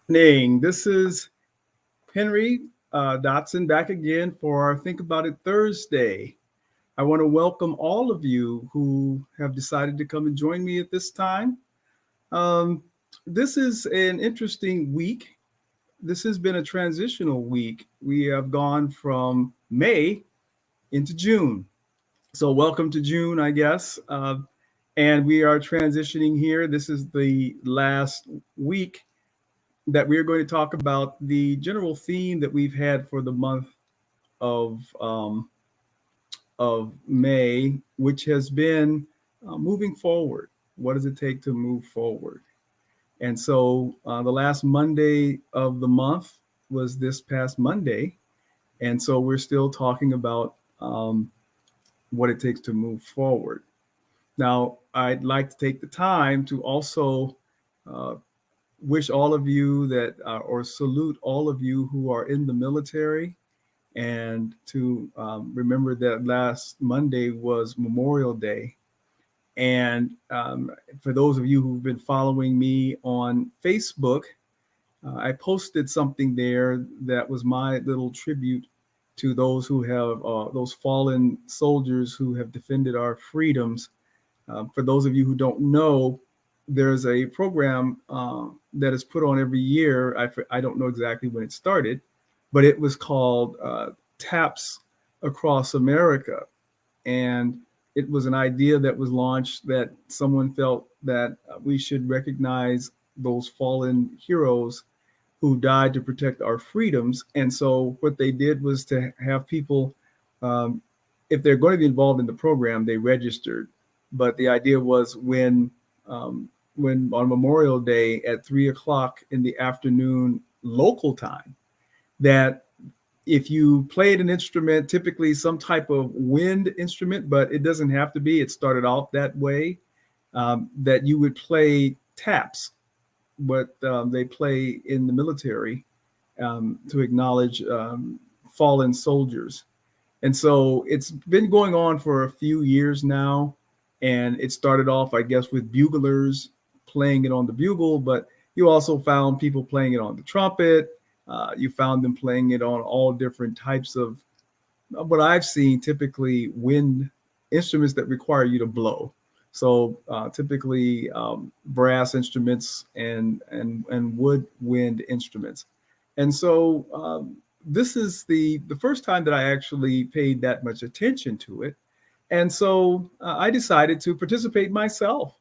Evening. This is Henry Dotson back again for our Think About It Thursday. I want to welcome all of you who have decided to come and join me at this time. Um, this is an interesting week. This has been a transitional week. We have gone from May into June. So, welcome to June, I guess. And we are transitioning here. This is the last week that we're going to talk about the general theme that we've had for the month of of May, which has been moving forward. What does it take to move forward? And so the last Monday of the month was this past Monday, and so we're still talking about what it takes to move forward. Now, I'd like to take the time to also uh, wish all of you that, or salute all of you who are in the military, and to remember that last Monday was Memorial Day. And for those of you who've been following me on Facebook, I posted something there that was my little tribute to those who have, those fallen soldiers who have defended our freedoms. For those of you who don't know, there's a program that is put on every year. I don't know exactly when it started, but it was called TAPS Across America. And it was an idea that was launched that someone felt that we should recognize those fallen heroes who died to protect our freedoms. And so what they did was to have people, um, if they're going to be involved in the program, they registered. But the idea was um, when on Memorial Day at 3 o'clock in the afternoon local time, that if you played an instrument, typically some type of wind instrument, but it doesn't have to be, it started off that way, that you would play taps, what they play in the military to acknowledge fallen soldiers. And so it's been going on for a few years now. And it started off, I guess, with buglers playing it on the bugle, but you also found people playing it on the trumpet. You found them playing it on all different types of what I've seen, typically wind instruments that require you to blow. So typically brass instruments and woodwind instruments. And so this is the first time that I actually paid that much attention to it. And so I decided to participate myself.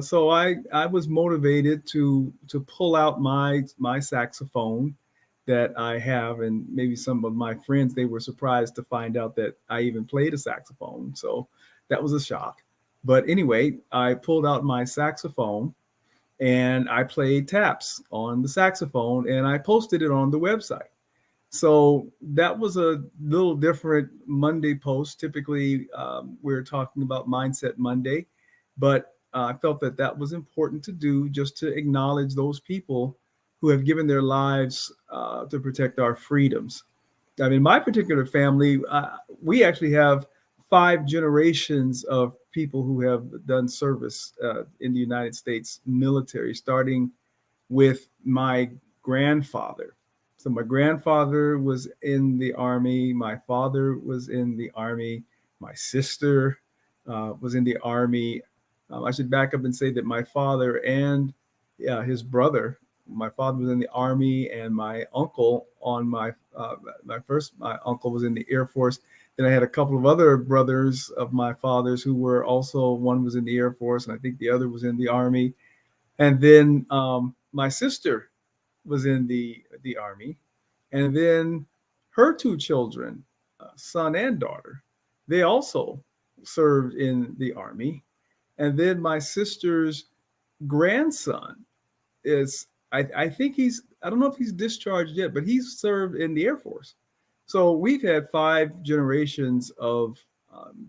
So I was motivated to pull out my saxophone that I have, and maybe some of my friends, they were surprised to find out that I even played a saxophone. So that was a shock. But anyway, I pulled out my saxophone and I played taps on the saxophone and I posted it on the website. So that was a little different Monday post. Typically, we're talking about Mindset Monday, but I felt that that was important to do just to acknowledge those people who have given their lives to protect our freedoms. I mean, my particular family, we actually have 5 generations of people who have done service in the United States military, starting with my grandfather. So my grandfather was in the army. My father was in the army. My sister was in the army. I should back up and say that my father and his brother, my father was in the army, and my uncle on my uncle was in the Air Force. Then I had a couple of other brothers of my father's who were also, one was in the Air Force, and I think the other was in the army. And then my sister was in the army, and then her 2 children, son and daughter, they also served in the army. And then my sister's grandson is, I think I don't know if he's discharged yet, but he's served in the Air Force. So we've had 5 generations of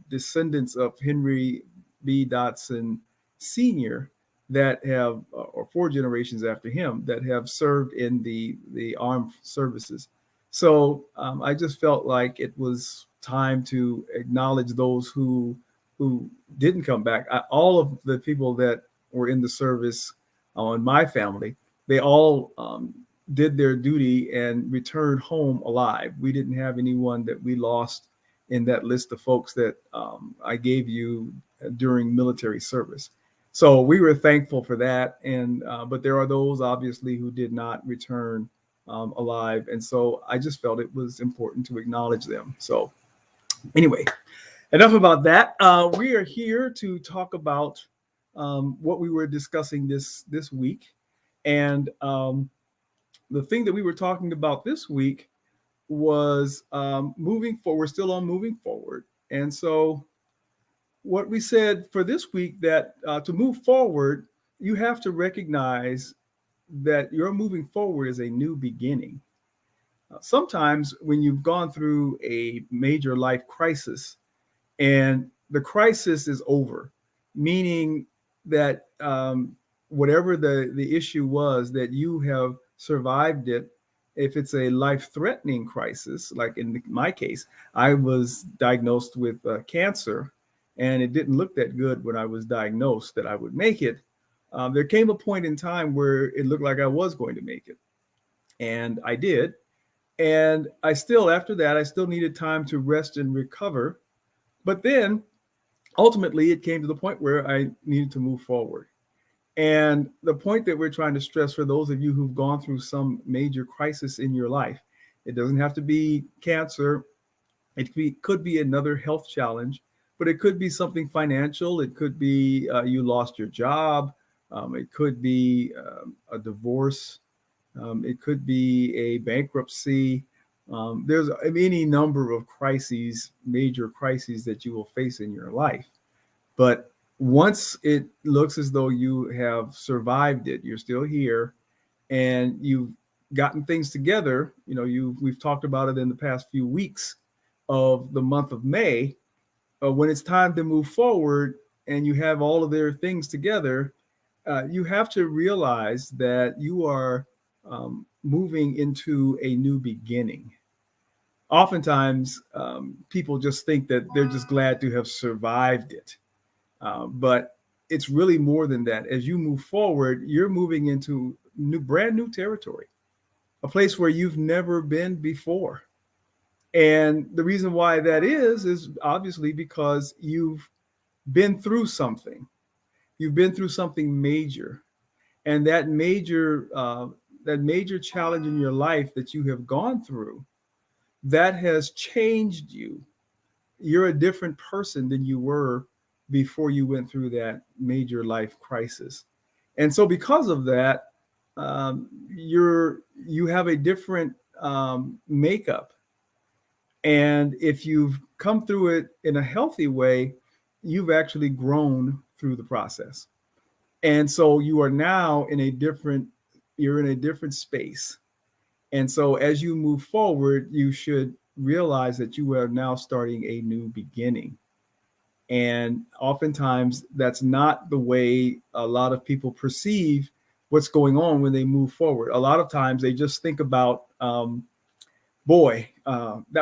descendants of Henry B. Dotson Sr. that have, or 4 generations after him, that have served in the armed services. So I just felt like it was time to acknowledge those who didn't come back. All of the people that were in the service in my family, they all did their duty and returned home alive. We didn't have anyone that we lost in that list of folks that I gave you during military service. So we were thankful for that. And but there are those obviously who did not return alive. And so I just felt it was important to acknowledge them. So anyway, enough about that. We are here to talk about what we were discussing this week. And the thing that we were talking about this week was moving forward. We're still on moving forward. And so what we said for this week, that to move forward, you have to recognize that your moving forward is a new beginning. Sometimes when you've gone through a major life crisis and the crisis is over, meaning that whatever the issue was, that you have survived it. If it's a life-threatening crisis, like in my case, I was diagnosed with cancer, and it didn't look that good when I was diagnosed that I would make it. There came a point in time where it looked like I was going to make it, and I did. And I still, after that, I still needed time to rest and recover. But then ultimately, it came to the point where I needed to move forward. And the point that we're trying to stress for those of you who've gone through some major crisis in your life, it doesn't have to be cancer. It could be another health challenge, but it could be something financial. It could be you lost your job. It could be a divorce. It could be a bankruptcy. There's any number of crises, major crises that you will face in your life. But once it looks as though you have survived it, you're still here, and you've gotten things together. We've talked about it in the past few weeks of the month of May. When it's time to move forward and you have all of their things together, you have to realize that you are moving into a new beginning. Oftentimes, people just think that they're just glad to have survived it. But it's really more than that. As you move forward, you're moving into brand new territory, a place where you've never been before. And the reason why that is obviously because you've been through something. You've been through something major. And that major challenge in your life that you have gone through, that has changed you. You're a different person than you were before you went through that major life crisis. And so because of that, you have a different makeup. And if you've come through it in a healthy way, you've actually grown through the process. And so you are now you're in a different space. And so as you move forward, you should realize that you are now starting a new beginning. And oftentimes that's not the way a lot of people perceive what's going on when they move forward. A lot of times they just think about, that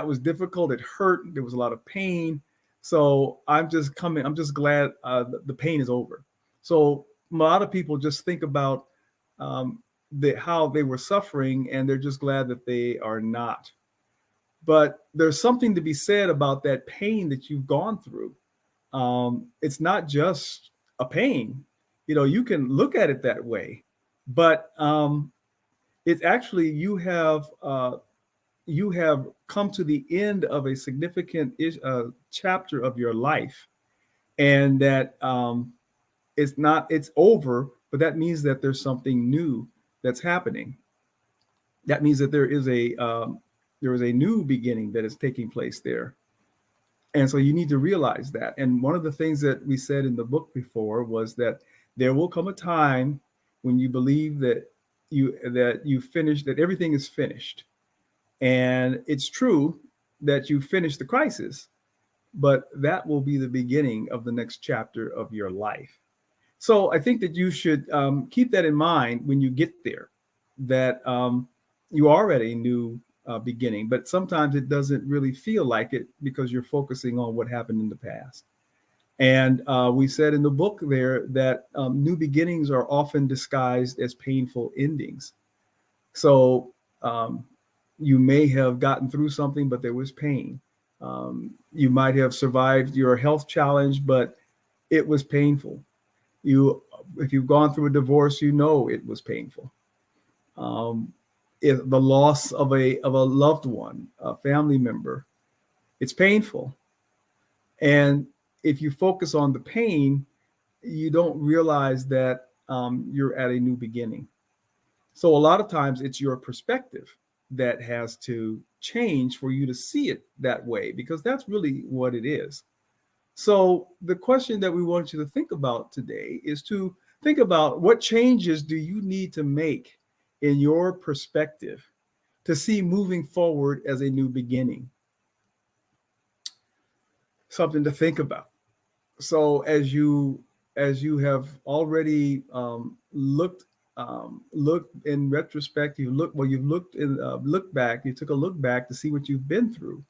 was difficult. It hurt. There was a lot of pain. So I'm just glad the pain is over. So a lot of people just think about how they were suffering, and they're just glad that they are not. But there's something to be said about that pain that you've gone through. It's not just a pain. You can look at it that way, but it's actually you have come to the end of a significant chapter of your life, and that it's over, but that means that there's something new that's happening. That means that there is a new beginning that is taking place there. And so you need to realize that. And one of the things that we said in the book before was that there will come a time when you believe that you finished, that everything is finished. And it's true that you finished the crisis, but that will be the beginning of the next chapter of your life. So I think that you should keep that in mind when you get there, that you are at a new beginning, but sometimes it doesn't really feel like it because you're focusing on what happened in the past. And we said in the book there that new beginnings are often disguised as painful endings. So you may have gotten through something, but there was pain. You might have survived your health challenge, but it was painful. If you've gone through a divorce, you know it was painful. If the loss of a loved one, a family member, it's painful. And if you focus on the pain, you don't realize that you're at a new beginning. So a lot of times it's your perspective that has to change for you to see it that way, because that's really what it is. So the question that we want you to think about today is to think about, what changes do you need to make in your perspective to see moving forward as a new beginning? Something to think about. So as you have already looked in retrospect, you've looked back. You took a look back to see what you've been through,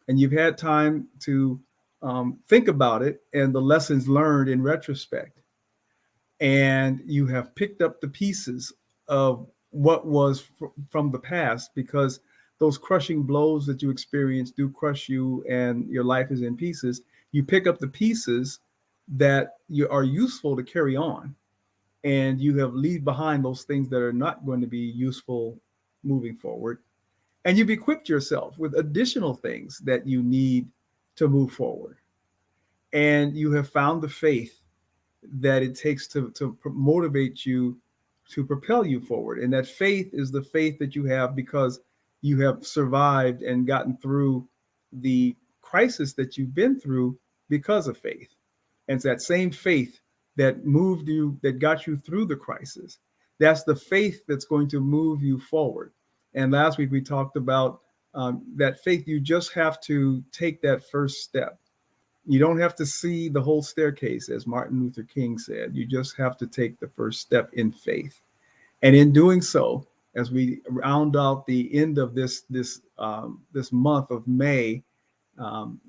and you've had time to think about it and the lessons learned in retrospect. And you have picked up the pieces of what was from the past, because those crushing blows that you experience do crush you and your life is in pieces. You pick up the pieces that are useful to carry on, and you have leave behind those things that are not going to be useful moving forward. And you've equipped yourself with additional things that you need to move forward. And you have found the faith that it takes to motivate you, to propel you forward. And that faith is the faith that you have because you have survived and gotten through the crisis that you've been through because of faith. And it's that same faith that moved you, that got you through the crisis. That's the faith that's going to move you forward. And last week we talked about that faith. You just have to take that first step. You don't have to see the whole staircase, as Martin Luther King said. You just have to take the first step in faith. And in doing so, as we round out the end of this month of May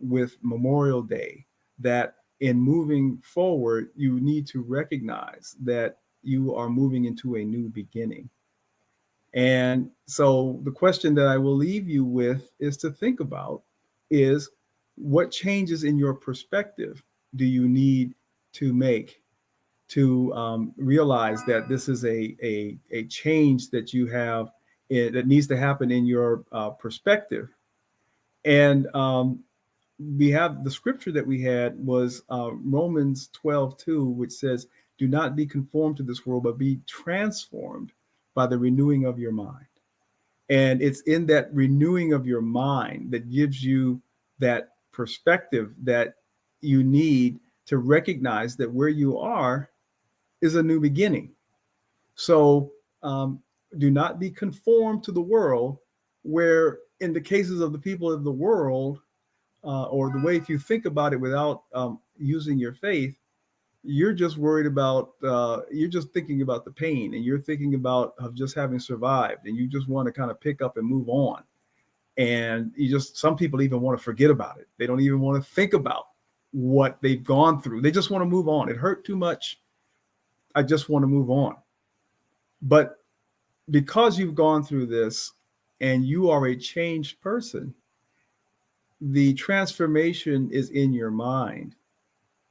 with Memorial Day, that in moving forward, you need to recognize that you are moving into a new beginning. And so the question that I will leave you with is to think about is, what changes in your perspective do you need to make to realize that this is a change that you have that needs to happen in your perspective? And we have the scripture that we had was Romans 12:2, which says, "Do not be conformed to this world, but be transformed by the renewing of your mind." And it's in that renewing of your mind that gives you that perspective that you need to recognize that where you are is a new beginning. So do not be conformed to the world, where in the cases of the people of the world, or the way if you think about it without using your faith, you're just worried about, you're just thinking about the pain, and you're thinking about of just having survived, and you just want to kind of pick up and move on. And some people even want to forget about it. They don't even want to think about what they've gone through. They just want to move on. It hurt too much. I just want to move on. But because you've gone through this and you are a changed person, the transformation is in your mind.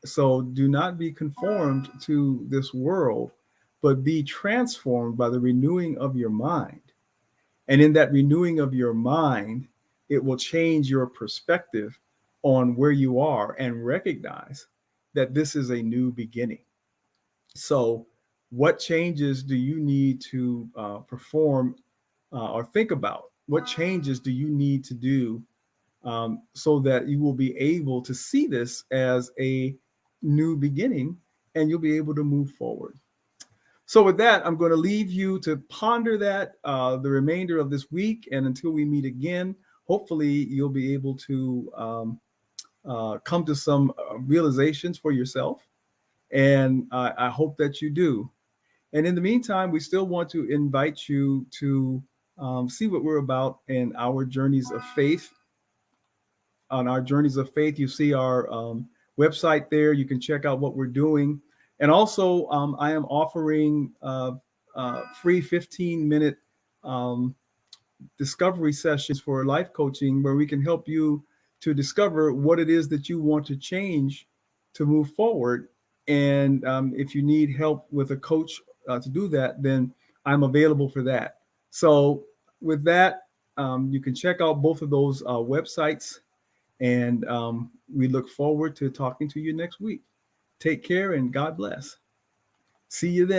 So do not be conformed to this world, but be transformed by the renewing of your mind. And in that renewing of your mind, it will change your perspective on where you are and recognize that this is a new beginning. So what changes do you need to perform or think about? What changes do you need to do so that you will be able to see this as a new beginning and you'll be able to move forward? So with that, I'm going to leave you to ponder that the remainder of this week. And until we meet again, hopefully you'll be able to come to some realizations for yourself. And I hope that you do. And in the meantime, we still want to invite you to see what we're about in our journeys of faith. On our journeys of faith, you see our website there. You can check out what we're doing. And also, I am offering free 15-minute discovery sessions for life coaching where we can help you to discover what it is that you want to change to move forward. And if you need help with a coach to do that, then I'm available for that. So with that, you can check out both of those websites, and we look forward to talking to you next week. Take care and God bless. See you then.